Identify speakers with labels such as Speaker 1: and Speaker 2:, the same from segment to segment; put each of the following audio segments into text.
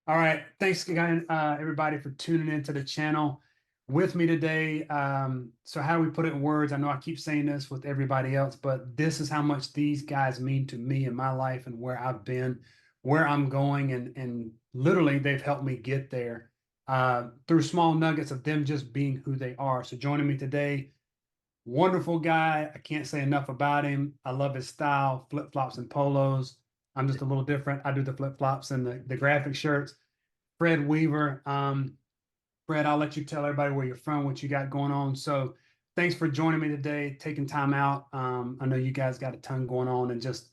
Speaker 1: All right. Thanks again, everybody, for tuning into the channel with me today. So how do we put it in words? I know I keep saying this with everybody else, but this is how much these guys mean to me in my life and where I've been, where I'm going, and literally they've helped me get there through small nuggets of them just being who they are. So joining me today, wonderful guy. I can't say enough about him. I love his style, flip-flops and polos. I'm just a little different. I do the flip-flops and the graphic shirts. Fred Weaver. Fred, I'll let you tell everybody where you're from, what you got going on. So thanks for joining me today, taking time out. I know you guys got a ton going on, and just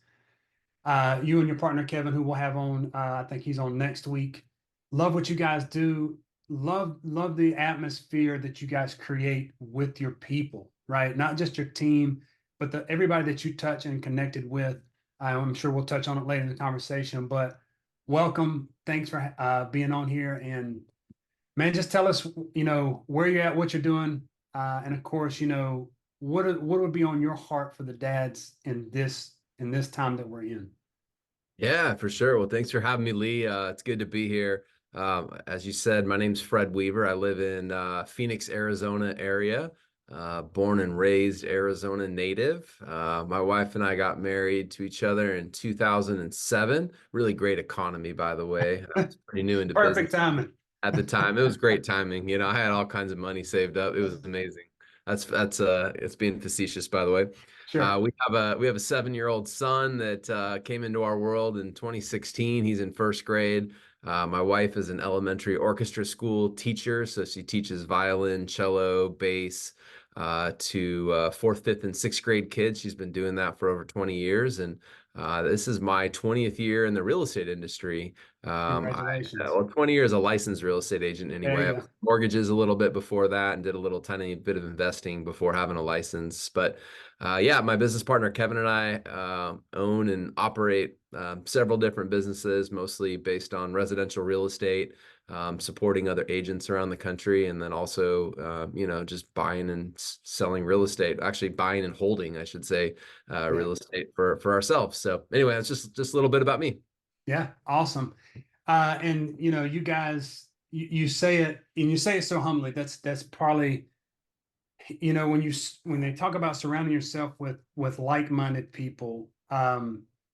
Speaker 1: you and your partner Kevin, who we'll have on. I think he's on next week. Love what you guys do. Love the atmosphere that you guys create with your people, right? Not just your team, but everybody that you touch and connected with. I'm sure we'll touch on it later in the conversation, but welcome. Thanks for being on here. And man, just tell us, where you're at, what you're doing, and of course, what would be on your heart for the dads in this time that we're in.
Speaker 2: Yeah, for sure. Well, thanks for having me, Lee. It's good to be here. As you said, my name's Fred Weaver. I live in Phoenix, Arizona area. Born and raised Arizona native. My wife and I got married to each other in 2007. Really great economy, by the way. I was pretty new into business
Speaker 1: Perfect timing.
Speaker 2: at the time. It was great timing. I had all kinds of money saved up. It was amazing. That's it's being facetious, by the way.
Speaker 1: Sure.
Speaker 2: We have a 7-year-old son that came into our world in 2016. He's in first grade. My wife is an elementary orchestra school teacher, so she teaches violin, cello, bass to fourth, fifth, and sixth grade kids. She's been doing that for over 20 years, and this is my 20th year in the real estate industry.
Speaker 1: Congratulations.
Speaker 2: Well, 20 years a licensed real estate agent
Speaker 1: There
Speaker 2: anyway. I
Speaker 1: you
Speaker 2: was
Speaker 1: go.
Speaker 2: mortgages a little bit before that and did a little tiny bit of investing before having a license. But yeah, my business partner Kevin and I own and operate several different businesses, mostly based on residential real estate, supporting other agents around the country, and then also, just buying and selling real estate. Actually, buying and holding, I should say,
Speaker 1: Yeah.
Speaker 2: real estate for ourselves. So anyway, that's just a little bit about me.
Speaker 1: Yeah. Awesome. And you guys, you say it and you say it so humbly. That's partly, when they talk about surrounding yourself with like-minded people,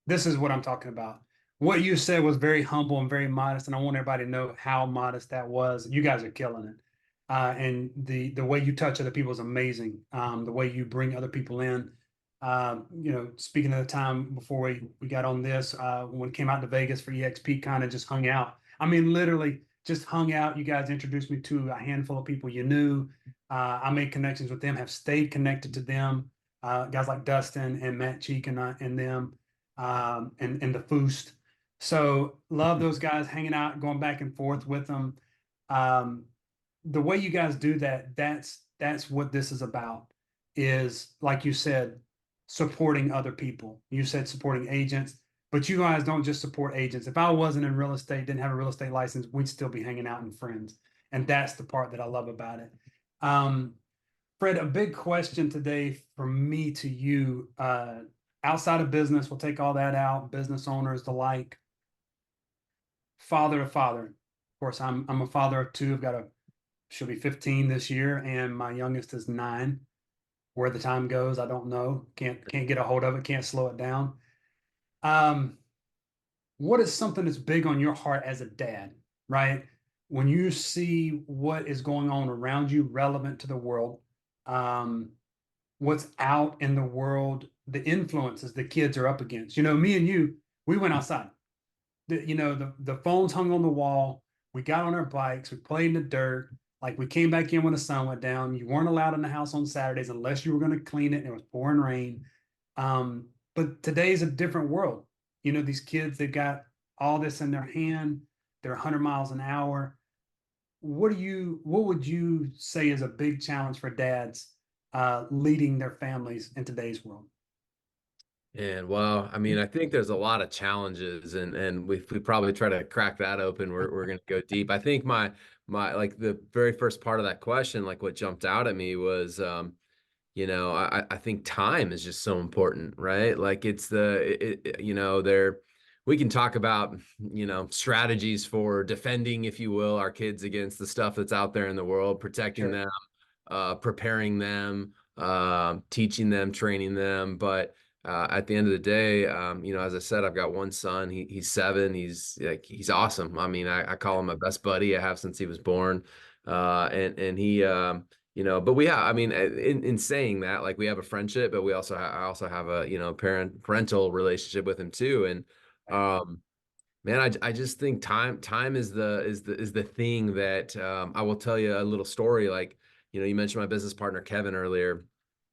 Speaker 1: this is what I'm talking about. What you said was very humble and very modest, and I want everybody to know how modest that was. You guys are killing it. And the way you touch other people is amazing. The way you bring other people in. Speaking of the time before we got on this, when we came out to Vegas for EXP, kind of just hung out. I mean, literally just hung out. You guys introduced me to a handful of people you knew. I made connections with them, have stayed connected to them. Guys like Dustin and Matt Cheek and them, and the Foost. So love those guys hanging out, going back and forth with them. Um, the way you guys do that, that's what this is about. Is like you said, supporting other people. You said supporting agents, but you guys don't just support agents. If I wasn't in real estate, didn't have a real estate license, we'd still be hanging out and friends. And that's the part that I love about it. Um, Fred, a big question today from me to you, outside of business, we'll take all that out, business owners, the like, father to father. Of course, I'm a father of two. I've got she'll be 15 this year, and my youngest is 9. Where the time goes, I don't know. Can't get a hold of it, can't slow it down. Um, what is something that's big on your heart as a dad, right? When you see what is going on around you relevant to the world, um, what's out in the world, the influences the kids are up against. Me and you, we went outside. The phones hung on the wall. We got on our bikes. We played in the dirt. Like we came back in when the sun went down. You weren't allowed in the house on Saturdays unless you were going to clean it and it was pouring rain. But today's a different world. These kids, they've got all this in their hand. They're 100 miles an hour. What would you say is a big challenge for dads leading their families in today's world?
Speaker 2: And well, I mean, I think there's a lot of challenges, and we probably try to crack that open. We're going to go deep. I think my like the very first part of that question, like what jumped out at me was, I think time is just so important, right? Like it's the, it, you know, there we can talk about, strategies for defending, if you will, our kids against the stuff that's out there in the world, protecting
Speaker 1: Sure.
Speaker 2: them, preparing them, teaching them, training them. But at the end of the day, as I said, I've got one son. He's 7. He's awesome. I mean, I call him my best buddy I have since he was born. And he, but we have, I mean, in saying that, like we have a friendship, but I also have a, parental relationship with him too. And,
Speaker 1: Right.
Speaker 2: um, man, I just think time is the thing that I will tell you a little story. Like, you mentioned my business partner Kevin earlier.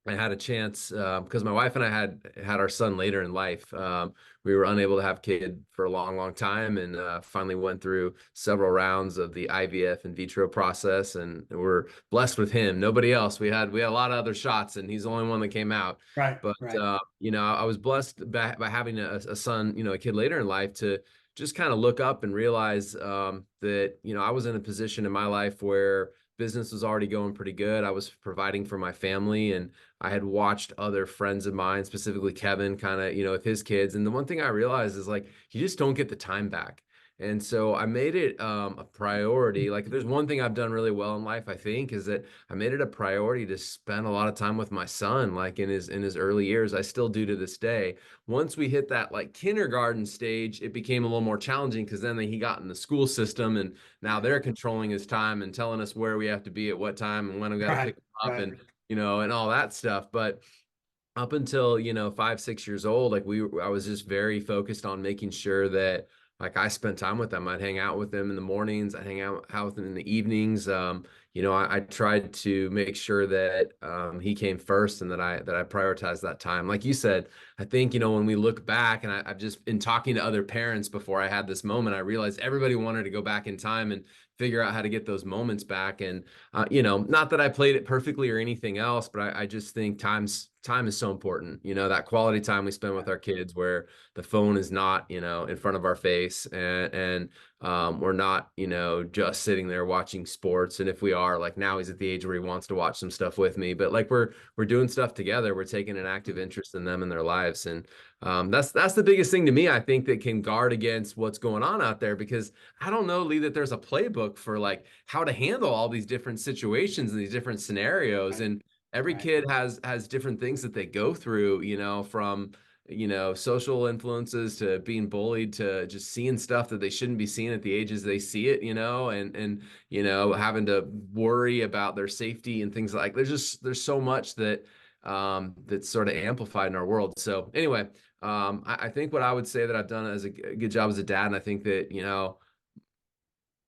Speaker 2: I had a chance because my wife and I had our son later in life. We were unable to have kid for a long, long time, and finally went through several rounds of the IVF in vitro process, and we're blessed with him. Nobody else. We had a lot of other shots, and he's the only one that came out.
Speaker 1: Right.
Speaker 2: But
Speaker 1: Right.
Speaker 2: I was blessed by having a son, a kid later in life to just kind of look up and realize that I was in a position in my life where business was already going pretty good. I was providing for my family, and I had watched other friends of mine, specifically Kevin, kind of with his kids. And the one thing I realized is like you just don't get the time back. And so I made it a priority. Like if there's one thing I've done really well in life, I think, is that I made it a priority to spend a lot of time with my son, like in his early years. I still do to this day. Once we hit that like kindergarten stage, it became a little more challenging because then he got in the school system, and now
Speaker 1: Right.
Speaker 2: they're controlling his time and telling us where we have to be at what time and when we got to pick
Speaker 1: Right.
Speaker 2: him up,
Speaker 1: Right.
Speaker 2: and and all that stuff. But up until 5 6 years old, like I was just very focused on making sure that like I spent time with them. I'd hang out with them in the mornings, I'd hang out with them in the evenings. I tried to make sure that he came first, and that I prioritized that time. Like you said, I think when we look back, and I've just been talking to other parents before I had this moment, I realized everybody wanted to go back in time and figure out how to get those moments back. And not that I played it perfectly or anything else, but I just think time is so important. That quality time we spend with our kids, where the phone is not, in front of our face, and we're not, just sitting there watching sports. And if we are, like now he's at the age where he wants to watch some stuff with me, but like we're doing stuff together. We're taking an active interest in them and their lives, and that's the biggest thing to me. I think that can guard against what's going on out there, because I don't know, Lee, that there's a playbook for like how to handle all these different situations and these different scenarios.
Speaker 1: Right.
Speaker 2: And every
Speaker 1: Right.
Speaker 2: kid has different things that they go through, from social influences to being bullied to just seeing stuff that they shouldn't be seeing at the ages they see it, and having to worry about their safety and things like there's so much that's sort of amplified in our world. So anyway, I think what I would say that I've done as a good job as a dad, and I think that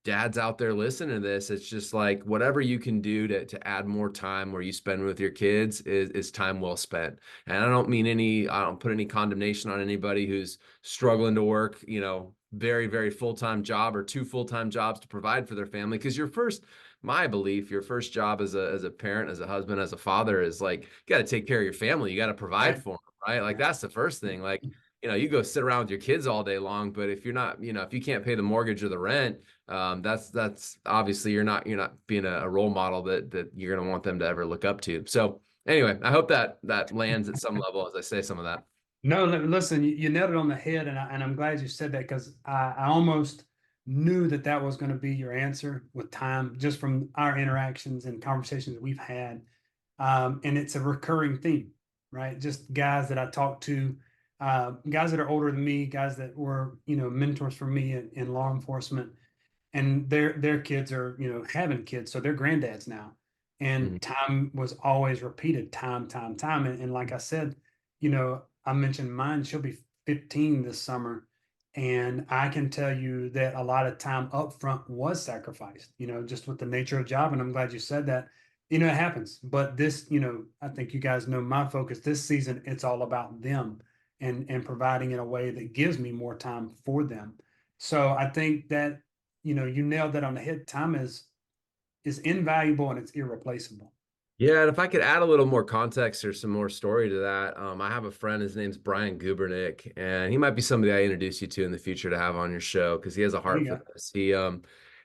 Speaker 2: dads out there listening to this, it's just like whatever you can do to add more time where you spend with your kids is time well spent. And I don't put any condemnation on anybody who's struggling to work, very, very full-time job or 2 full-time jobs to provide for their family. Because my belief, your first job as a parent, as a husband, as a father is like, you got to take care of your family. You got to provide
Speaker 1: Right.
Speaker 2: for them, right? Like
Speaker 1: Right.
Speaker 2: that's the first thing. Like, you go sit around with your kids all day long, but if you're not, if you can't pay the mortgage or the rent, that's obviously you're not being a role model that you're going to want them to ever look up to. So anyway, I hope that lands at some level as I say some of that.
Speaker 1: No, listen, you nailed it on the head, and I'm glad you said that because I almost knew that that was going to be your answer with time, just from our interactions and conversations we've had. And it's a recurring theme, right? Just guys that I talk to, guys that are older than me, guys that were, mentors for me in law enforcement, and their kids are having kids, so they're granddads now,
Speaker 2: Mhm.
Speaker 1: and time was always repeated, time, and like I said, I mentioned mine, she'll be 15 this summer, and I can tell you that a lot of time up front was sacrificed, just with the nature of the job. And I'm glad you said that. It happens, but this, I think you guys know my focus this season, it's all about them, and providing in a way that gives me more time for them. So I think that you nailed that on the head. Time is invaluable and it's irreplaceable.
Speaker 2: Yeah, and if I could add a little more context or some more story to that, I have a friend. His name's Brian Gubernick, and he might be somebody I introduce you to in the future to have on your show because he has a
Speaker 1: There
Speaker 2: heart
Speaker 1: you
Speaker 2: for
Speaker 1: go.
Speaker 2: this.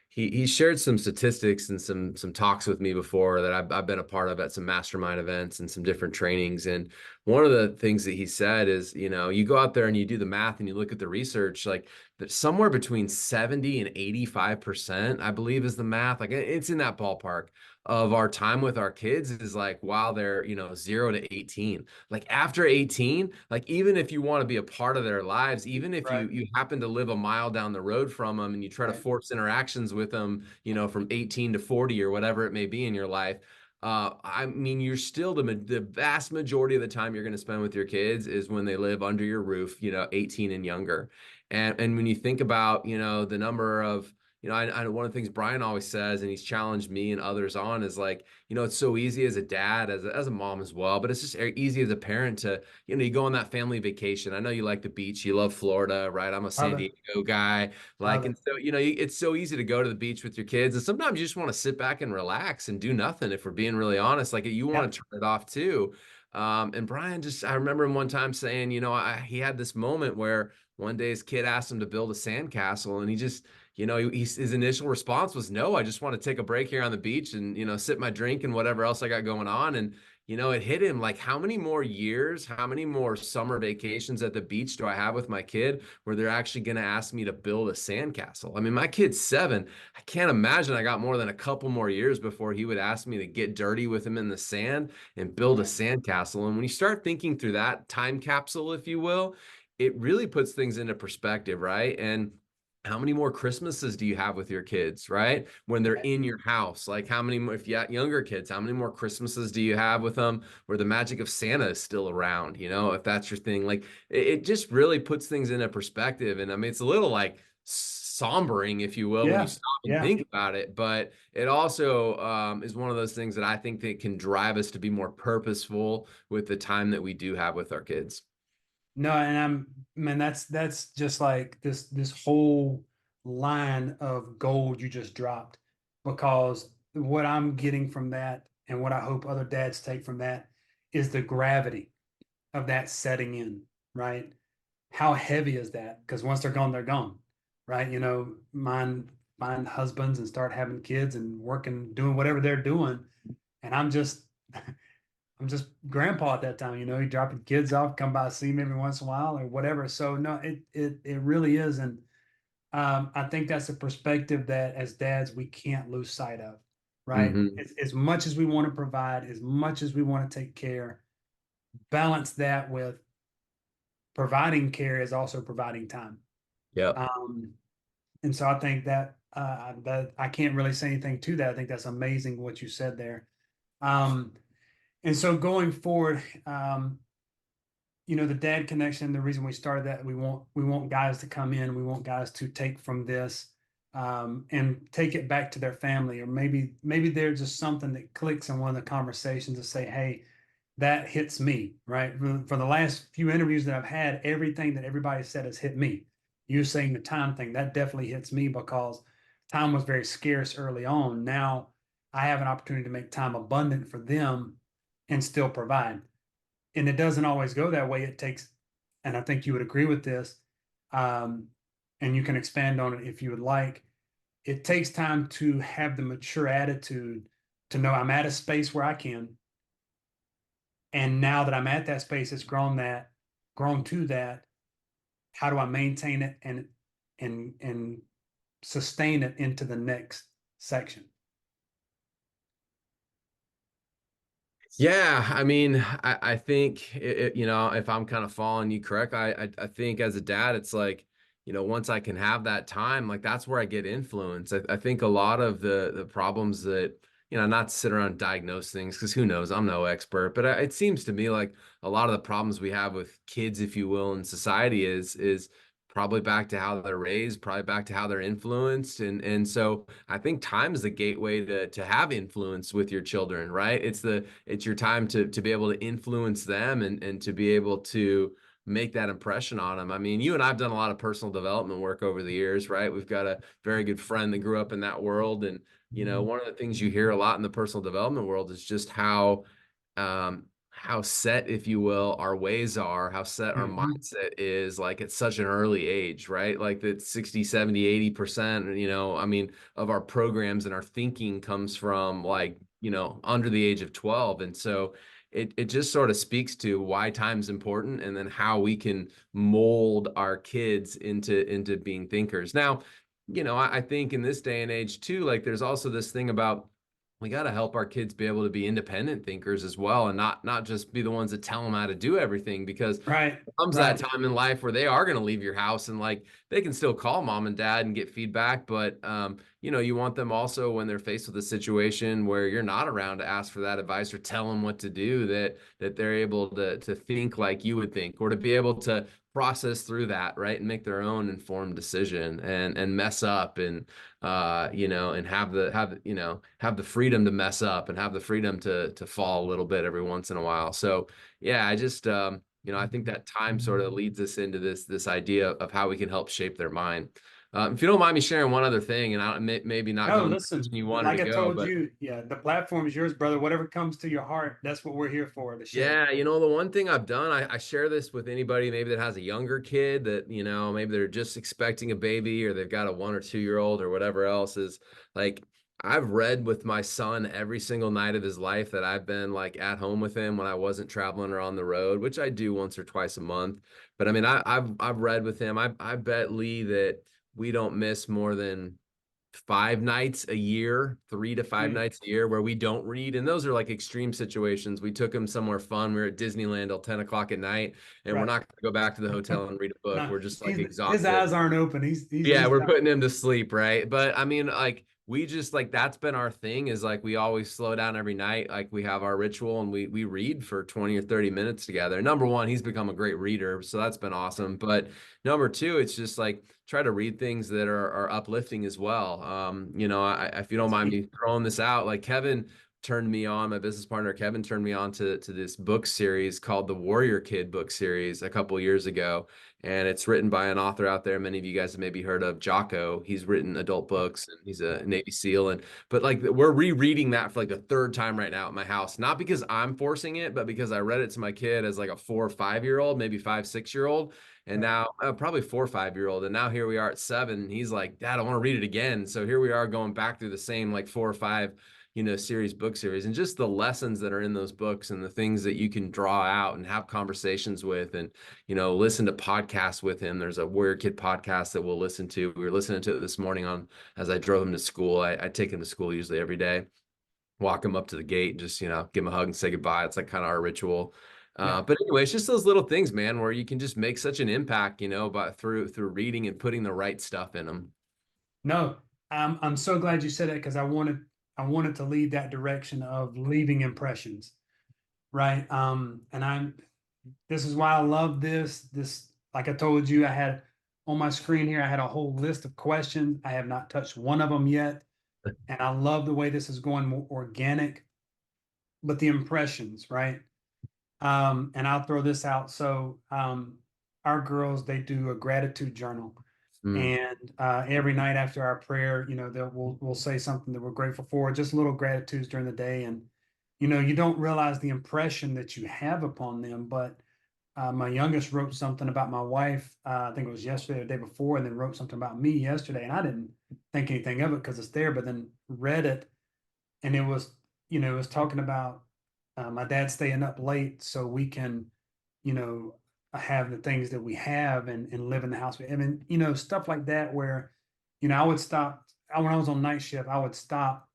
Speaker 2: He shared some statistics and some talks with me before that I've been a part of at some mastermind events and some different trainings. And one of the things that he said is, you go out there and you do the math and you look at the research, like that somewhere between 70 and 85%, I believe is the math. Like it's in that ballpark of our time with our kids is like while they're, 0 to 18. Like after 18, like even if you want to be a part of their lives, even if
Speaker 1: Right.
Speaker 2: you happen to live a mile down the road from them and you try to
Speaker 1: Right.
Speaker 2: force interactions with them, from 18 to 40 or whatever it may be in your life, I mean, you're still the vast majority of the time you're going to spend with your kids is when they live under your roof, 18 and younger. And when you think about, the number of, one of the things Brian always says, and he's challenged me and others on, is like, it's so easy as a dad, as a mom as well, but it's just easy as a parent to, you go on that family vacation. I know you like the beach, you love Florida, right? I'm a
Speaker 1: Love
Speaker 2: San
Speaker 1: it.
Speaker 2: Diego guy.
Speaker 1: Love
Speaker 2: Like,
Speaker 1: it.
Speaker 2: and so, it's so easy to go to the beach with your kids. And sometimes you just want to sit back and relax and do nothing. If we're being really honest, like you want
Speaker 1: Yep.
Speaker 2: to turn it off too. And Brian I remember him one time saying, he had this moment where one day his kid asked him to build a sandcastle and he just, his initial response was, no, I just want to take a break here on the beach and, sip my drink and whatever else I got going on. And, it hit him like, how many more years, how many more summer vacations at the beach do I have with my kid where they're actually going to ask me to build a sandcastle? I mean, my kid's 7. I can't imagine I got more than a couple more years before he would ask me to get dirty with him in the sand and build a
Speaker 1: Right.
Speaker 2: sandcastle. And when you start thinking through that time capsule, if you will, it really puts things into perspective, right? And how many more Christmases do you have with your kids, right? When they're
Speaker 1: Right.
Speaker 2: in your house, like how many more, if you got younger kids, how many more Christmases do you have with them where the magic of Santa is still around, if that's your thing? Like it just really puts things into perspective. And I mean, it's a little like sombering, if you will, when you
Speaker 1: Yeah.
Speaker 2: stop and
Speaker 1: Yeah.
Speaker 2: think about it. But it also is one of those things that I think that can drive us to be more purposeful with the time that we do have with our kids.
Speaker 1: No, and man, that's just like this whole line of gold you just dropped, because what I'm getting from that and what I hope other dads take from that is the gravity of that setting in, right? How heavy is that? Because once they're gone, right? Mine find husbands and start having kids and working, doing whatever they're doing, and I'm just grandpa at that time, he dropping kids off, come by, see me every once in a while or whatever. So no, it really is. And I think that's a perspective that as dads, we can't lose sight of, right?
Speaker 2: Hmm.
Speaker 1: As much as we want to provide, as much as we want to take care, balance that with providing care is also providing time.
Speaker 2: Yep.
Speaker 1: Um, and so I think that I can't really say anything to that. I think that's amazing what you said there. Um, and so going forward, the dad connection, the reason we started that, we want guys to come in, we want guys to take from this, and take it back to their family, or maybe there's just something that clicks in one of the conversations to say, hey, that hits me, right? For the last few interviews that I've had, everything that everybody said has hit me. You saying the time thing, that definitely hits me because time was very scarce early on. Now I have an opportunity to make time abundant for them and still provide. And it doesn't always go that way. It takes, and I think you would agree with this, um, and you can expand on it if you would like. It takes time to have the mature attitude to know I'm at a space where I can, and now that I'm at that space, it's grown to that. How do I maintain it and sustain it into the next section?
Speaker 2: Yeah, I mean, I think if I'm kind of following you correct, I think as a dad, it's like, once I can have that time, like that's where I get influence. I think a lot of the problems that, not to sit around and diagnose things because who knows, I'm no expert, but it seems to me like a lot of the problems we have with kids, if you will, in society is probably back to how they're raised, probably back to how they're influenced. And so I think time is the gateway to have influence with your children, right? It's your time to be able to influence them and to be able to make that impression on them. I mean, you and I've done a lot of personal development work over the years, right? We've got a very good friend that grew up in that world. And, one of the things you hear a lot in the personal development world is just how set, if you will, our ways are, how set our
Speaker 1: Mm-hmm.
Speaker 2: mindset is like at such an early age, right? Like that 60, 70, 80%, I mean, of our programs and our thinking comes from like, under the age of 12. And so it just sort of speaks to why time's important and then how we can mold our kids into being thinkers. Now, I think in this day and age too, like there's also this thing about we got to help our kids be able to be independent thinkers as well, and not just be the ones that tell them how to do everything, because
Speaker 1: Right.
Speaker 2: comes that
Speaker 1: Right.
Speaker 2: time in life where they are going to leave your house, and like they can still call mom and dad and get feedback, but you want them also, when they're faced with a situation where you're not around to ask for that advice or tell them what to do, that they're able to think like you would think, or to be able to process through that, right, and make their own informed decision, and mess up, and and have the freedom to mess up, and have the freedom to fall a little bit every once in a while. So yeah, I just I think that time sort of leads us into this idea of how we can help shape their mind. If you don't mind me sharing one other thing, and maybe not
Speaker 1: No,
Speaker 2: going the
Speaker 1: listen,
Speaker 2: direction you wanted to
Speaker 1: like I
Speaker 2: go,
Speaker 1: told
Speaker 2: but
Speaker 1: you, yeah, the platform is yours, brother. Whatever comes to your heart, that's what we're here for, to share.
Speaker 2: yeah, the one thing I've done, I share this with anybody maybe that has a younger kid, that, maybe they're just expecting a baby, or they've got a 1 or 2 year old or whatever else, is like, I've read with my son every single night of his life that I've been like at home with him when I wasn't traveling or on the road, which I do once or twice a month. But I mean, I've read with him. I bet Lee that we don't miss more than 5 nights a year, 3 to 5 nights a year where we don't read. And those are like extreme situations. We took him somewhere fun. We were at Disneyland till 10 o'clock at night, and we're
Speaker 1: Right.
Speaker 2: not going to go back to the hotel and read a book.
Speaker 1: No,
Speaker 2: We're just like
Speaker 1: his
Speaker 2: exhausted.
Speaker 1: eyes aren't open.
Speaker 2: Yeah,
Speaker 1: He's
Speaker 2: we're
Speaker 1: not.
Speaker 2: putting him to sleep, right? But I mean, like, we just like, that's been our thing, is like we always slow down every night. Like, we have our ritual, and we read for 20 or 30 minutes together. Number one, he's become a great reader, so that's been awesome. But number two, it's just like try to read things that are uplifting as well. If you don't
Speaker 1: That's
Speaker 2: mind
Speaker 1: key.
Speaker 2: me throwing this out, like Kevin turned me on, my business partner Kevin turned me on to this book series called the Warrior Kid book series a couple years ago, and it's written by an author out there. Many of you guys have maybe heard of Jocko. He's written adult books, and he's a Navy SEAL. But like, we're rereading that for like the third time right now at my house, not because I'm forcing it, but because I read it to my kid as like a 4 or 5 year old, maybe 5, 6 year old, and
Speaker 1: Right.
Speaker 2: now probably 4 or 5 year old, and now here we are at 7. And he's like, Dad, I want to read it again. So here we are going back through the same like 4 or 5 book series, and just the lessons that are in those books, and the things that you can draw out and have conversations with, and listen to podcasts with him. There's a Warrior Kid podcast that we'll listen to. We were listening to it this morning on as I drove him to school. I take him to school usually every day, walk him up to the gate, and just give him a hug and say goodbye. It's like kind of our ritual.
Speaker 1: Yeah.
Speaker 2: But anyway, it's just those little things, man, where you can just make such an impact, but through reading and putting the right stuff in them.
Speaker 1: No, I'm so glad you said it, because I wanted to lead that direction of leaving impressions. Right. And this is why I love this, like I told you, I had on my screen here, I had a whole list of questions. I have not touched one of them yet. And I love the way this is going more organic, but the impressions, right? And I'll throw this out. So our girls, they do a gratitude journal.
Speaker 2: Mm,
Speaker 1: And every night after our prayer, we'll say something that we're grateful for, just little gratitudes during the day. And you don't realize the impression that you have upon them. But my youngest wrote something about my wife. I think it was yesterday or the day before, and then wrote something about me yesterday. And I didn't think anything of it because it's there, but then read it, and it was talking about my dad staying up late so we can, you know, have the things that we have, and live in the house. I mean, stuff like that where, I would stop. When I was on night shift, I would stop,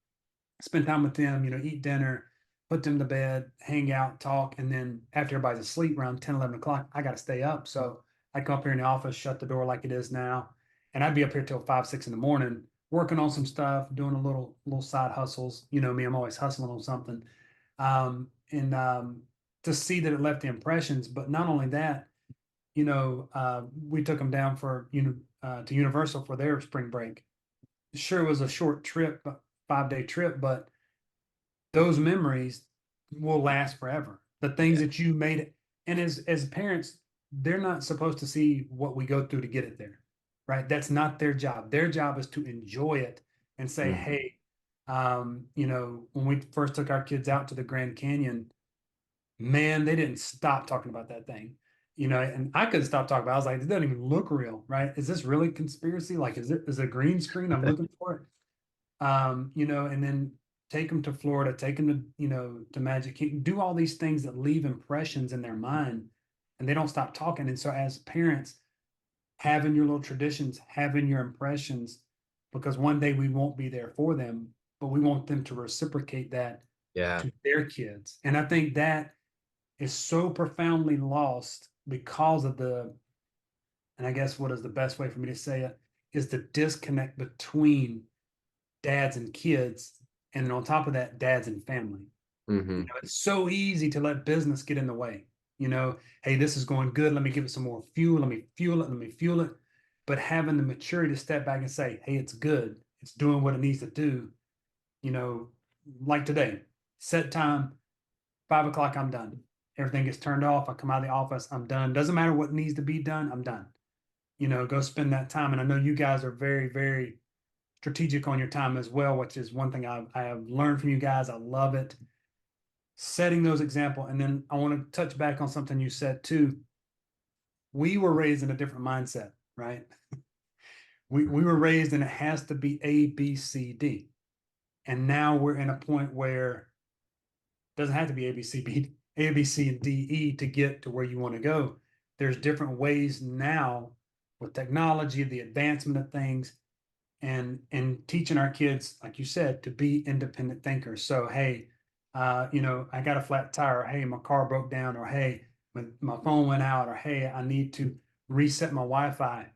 Speaker 1: spend time with them, eat dinner, put them to bed, hang out, talk. And then after everybody's asleep around 10, 11 o'clock, I got to stay up. So I come up here in the office, shut the door like it is now. And I'd be up here till 5, 6 in the morning, working on some stuff, doing a little side hustles. You know me, I'm always hustling on something. And to see that it left the impressions, but not only that, we took them down to Universal for their spring break. Sure, it was a short trip, 5 day trip, but those memories will last forever. The things
Speaker 2: yeah.
Speaker 1: that you made, and as parents, they're not supposed to see what we go through to get it there, right? That's not their job. Their job is to enjoy it and say,
Speaker 2: Mhm.
Speaker 1: hey, when we first took our kids out to the Grand Canyon, man, they didn't stop talking about that thing. And I couldn't stop talking about it. I was like, it doesn't even look real, right? Is this really conspiracy? Like, is it a green screen? I'm looking for it. And then take them to Florida, take them to, to Magic Kingdom, do all these things that leave impressions in their mind and they don't stop talking. And so as parents, having your little traditions, having your impressions, because one day we won't be there for them, but we want them to reciprocate that
Speaker 2: Yeah.
Speaker 1: to their kids. And I think that is so profoundly lost because of and I guess what is the best way for me to say it is the disconnect between dads and kids. And then on top of that, dads and family.
Speaker 2: Hmm.
Speaker 1: It's so easy to let business get in the way. Hey, this is going good. Let me give it some more fuel. Let me fuel it. Let me fuel it. But having the maturity to step back and say, hey, it's good. It's doing what it needs to do. You know, like today, set time, 5 o'clock, I'm done. Everything gets turned off. I come out of the office, I'm done. Doesn't matter what needs to be done, I'm done. Go spend that time. And I know you guys are very, very strategic on your time as well, which is one thing I have learned from you guys. I love it. Setting those example. And then I want to touch back on something you said too. We were raised in a different mindset, right? We were raised and it has to be A, B, C, D. And now we're in a point where it doesn't have to be A, B, C, B, A, B, C, and D, E to get to where you want to go. There's different ways now with technology, the advancement of things, and teaching our kids, like you said, to be independent thinkers. So, hey, I got a flat tire, or hey, my car broke down, or hey, my phone went out, or hey, I need to reset my Wi-Fi.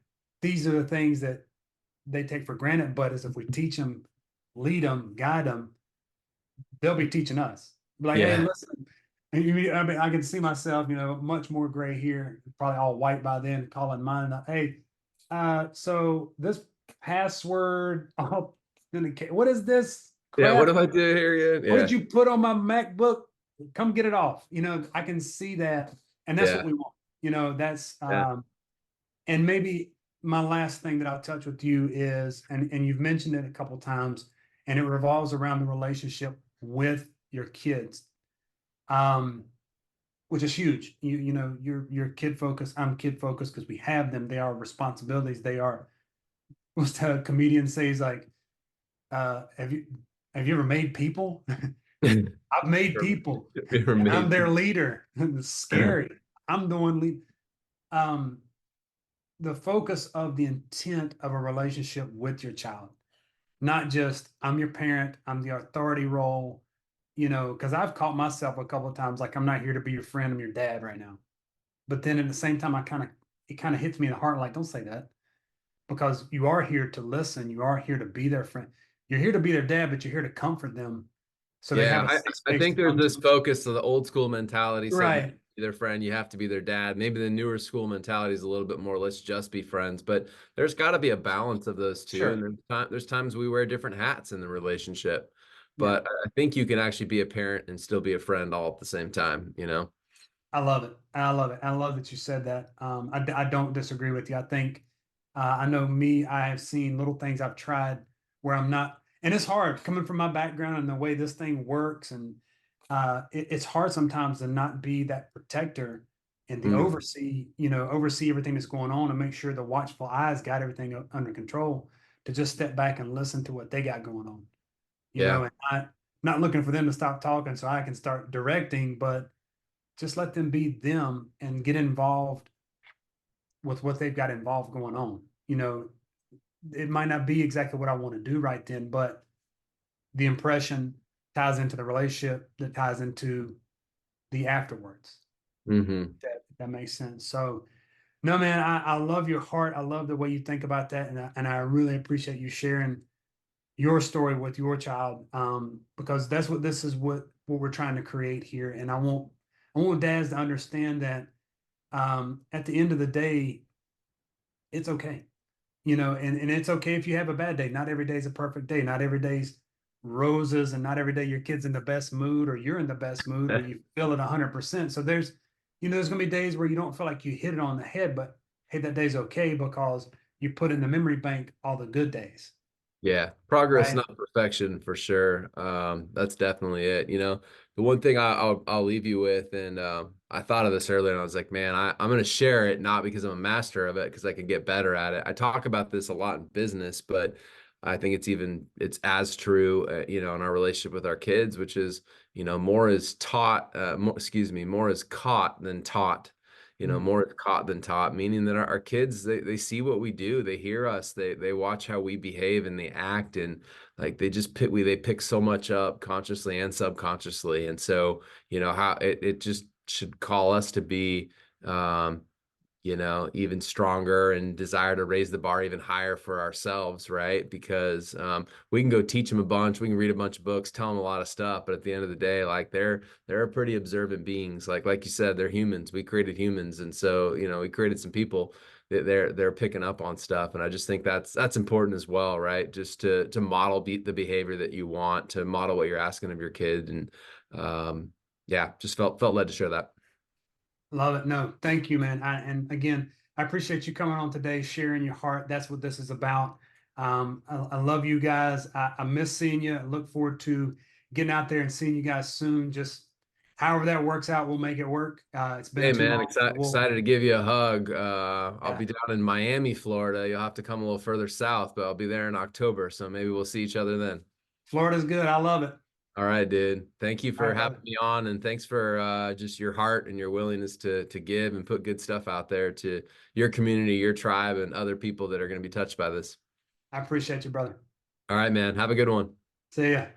Speaker 1: These are the things that they take for granted, but as if we teach them, lead them, guide them, they'll be teaching us. Like, hey,
Speaker 2: Yeah.
Speaker 1: listen, I mean, I can see myself, much more gray here, probably all white by then, calling mine up. Hey, so this password authenticate. What is this
Speaker 2: Yeah. What
Speaker 1: crap?
Speaker 2: do I do here?
Speaker 1: What did
Speaker 2: Yeah.
Speaker 1: you put on my MacBook? Come get it off. I can see that, and that's what
Speaker 2: Yeah.
Speaker 1: we want. That's
Speaker 2: Yeah.
Speaker 1: and maybe my last thing that I'll touch with you is, and you've mentioned it a couple times, and it revolves around the relationship with your kids, um, which is huge. You're kid focused. I'm kid focused because we have them. They are responsibilities. They are. What's the comedian says like, have you ever made people? I've made people,
Speaker 2: You're
Speaker 1: and I'm their
Speaker 2: amazing.
Speaker 1: leader. It's scary. I'm the one lead. Um, the focus of the intent of a relationship with your child, not just I'm your parent, I'm the authority role, because I've caught myself a couple of times like I'm not here to be your friend, I'm your dad right now. But then at the same time, it kind of hits me in the heart like, don't say that because you are here to listen, you are here to be their friend, you're here to be their dad, but you're here to comfort them so they have
Speaker 2: Yeah,
Speaker 1: a safe
Speaker 2: I
Speaker 1: space
Speaker 2: think
Speaker 1: to
Speaker 2: there's
Speaker 1: come to
Speaker 2: this
Speaker 1: you.
Speaker 2: focus of the old school mentality said you have
Speaker 1: Right.
Speaker 2: to be their friend, you have to be their dad. Maybe the newer school mentality is a little bit more, let's just be friends. But there's got to be a balance of those two. And
Speaker 1: Sure.
Speaker 2: there's times we wear different hats in the relationship.
Speaker 1: Yeah.
Speaker 2: But I think you can actually be a parent and still be a friend all at the same time, you know?
Speaker 1: I love it. I love it. I love that you said that. I don't disagree with you. I think I know me. I have seen little things I've tried where I'm not, and it's hard coming from my background and the way this thing works, and it's hard sometimes to not be that protector and the
Speaker 2: Mm,
Speaker 1: oversee everything that's going on and make sure the watchful eyes got everything under control. To just step back and listen to what they got going on,
Speaker 2: yeah.
Speaker 1: and not looking for them to stop talking so I can start directing, but just let them be them and get involved with what they've got involved going on. It might not be exactly what I want to do right then, but the impression ties into the relationship that ties into the afterwards.
Speaker 2: Hmm.
Speaker 1: That makes sense. So, no, man, I love your heart. I love the way you think about that. And I really appreciate you sharing your story with your child, because that's what this is what we're trying to create here. And I want dads to understand that at the end of the day, it's okay. And it's okay if you have a bad day. Not every day is a perfect day. Not every day's roses, and not every day your kid's in the best mood or you're in the best mood where you feel it 100%. So there's going to be days where you don't feel like you hit it on the head, but hey, that day's okay because you put in the memory bank all the good days,
Speaker 2: Yeah, progress,
Speaker 1: right?
Speaker 2: not perfection, for sure. That's definitely it. The one thing I'll leave you with, and I thought of this earlier, and I was like, man, I'm going to share it not because I'm a master of it, because I can get better at it. I talk about this a lot in business, but I think it's as true, in our relationship with our kids, which is, more is taught, more is caught than taught.
Speaker 1: Mm.
Speaker 2: More is caught than taught, meaning that our kids, they see what we do, they hear us, they watch how we behave and they act, and like they pick so much up consciously and subconsciously. And so, how it just should call us to be, um, even stronger and desire to raise the bar even higher for ourselves, right? Because we can go teach them a bunch, we can read a bunch of books, tell them a lot of stuff, but at the end of the day, like they're pretty observant beings. Like you said, they're humans. We created humans, and so we created some people that they're picking up on stuff, and I just think that's important as well, right? Just to model the behavior that you want, to model what you're asking of your kid, and yeah, just felt led to share that.
Speaker 1: Love it. No, thank you, man. And again, I appreciate you coming on today, sharing your heart. That's what this is about. I love you guys. I miss seeing you. I look forward to getting out there and seeing you guys soon. Just however that works out, we'll make it work. It's been
Speaker 2: Hey
Speaker 1: too
Speaker 2: man,
Speaker 1: long. So we'll,
Speaker 2: excited to give you a hug. I'll
Speaker 1: yeah,
Speaker 2: be down in Miami, Florida. You'll have to come a little further south, but I'll be there in October, so maybe we'll see each other then.
Speaker 1: Florida's good. I love it.
Speaker 2: All right, dude. Thank you
Speaker 1: All
Speaker 2: for
Speaker 1: right,
Speaker 2: having
Speaker 1: brother.
Speaker 2: me on, and thanks for just your heart and your willingness to give and put good stuff out there to your community, your tribe, and other people that are going to be touched by this.
Speaker 1: I appreciate you, brother.
Speaker 2: All right, man. Have a good one.
Speaker 1: See ya.